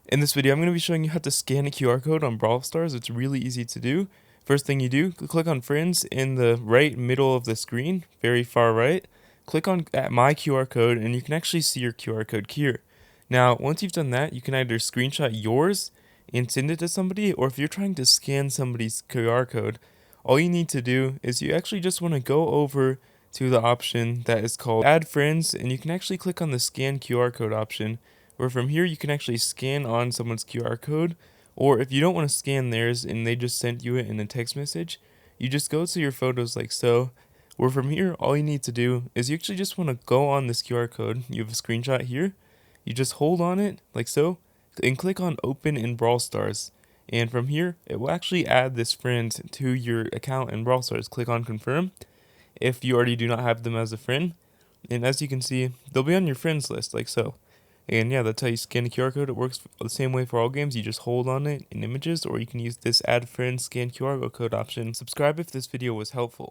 In this video, I'm going to be showing you how to scan a QR code on Brawl Stars. It's really easy to do. First thing you do, click on Friends in the right middle of the screen, very far right. Click on My QR code, and you can actually see your QR code here. Now, once you've done that, you can either screenshot yours and send it to somebody, or if you're trying to scan somebody's QR code, all you need to do is you actually just want to go over to the option that is called Add Friends, and you can actually click on the Scan QR Code option, where from here you can actually scan on someone's QR code, or if you don't want to scan theirs and they just sent you it in a text message, you just go to your photos like so, where from here all you need to do is you actually just want to go on this QR code. You have a screenshot here, you just hold on it like so, and click on Open in Brawl Stars. And from here, it will actually add this friend to your account in Brawl Stars. Click on Confirm if you already do not have them as a friend. And as you can see, they'll be on your friends list like so. And yeah, that's how you scan a QR code. It works the same way for all games. You just hold on it in images, or you can use this Add Friend Scan QR code option. Subscribe if this video was helpful.